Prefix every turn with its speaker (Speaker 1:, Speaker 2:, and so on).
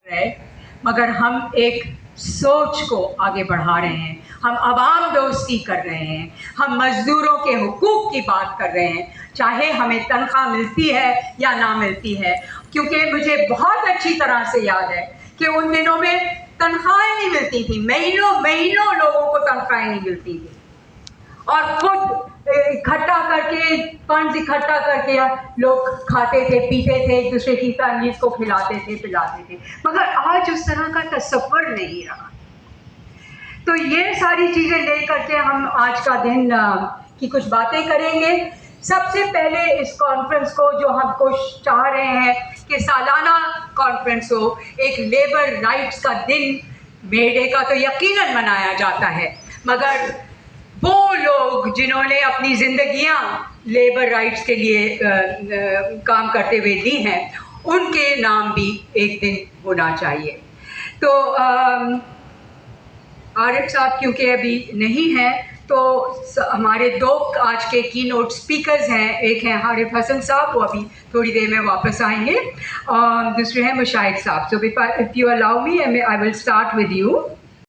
Speaker 1: है, मगर हम एक सोच को आगे बढ़ा रहे हैं, हम आवाम दोस्ती कर रहे हैं, हम मज़दूरों के हुकूक की बात कर रहे हैं, चाहे हमें तनख्वाह मिलती है या ना मिलती है। क्योंकि मुझे बहुत अच्छी तरह से याद है कि उन दिनों में तनख्वाहें नहीं मिलती थी, महीनों महीनों लोगों को तनख्वाहें नहीं मिलती थी, और खुद इकट्ठा करके फंड्स इकट्ठा करके लोग खाते थे, पीते थे, एक दूसरे की फैमिलीज को खिलाते थे, पिलाते थे। मगर आज उस तरह का तसव्वुर नहीं रहा। तो ये सारी चीज़ें लेकर के हम आज का दिन की कुछ बातें करेंगे। सबसे पहले इस कॉन्फ्रेंस को जो हम चाह रहे हैं कि सालाना कॉन्फ्रेंस हो, एक लेबर राइट्स का दिन, मे डे का तो यकीनन मनाया जाता है, मगर वो लोग जिन्होंने अपनी ज़िंदगियां लेबर राइट्स के लिए काम करते हुए दी हैं, उनके नाम भी एक दिन होना चाहिए। तो आरिफ साहब क्योंकि अभी नहीं हैं, तो हमारे दो आज के की नोट स्पीकर्स हैं, एक हैं आरिफ हसन साहब, वो अभी थोड़ी देर में वापस आएंगे, और दूसरे हैं मुशाहिद साहब। So if you allow me, I will start with you.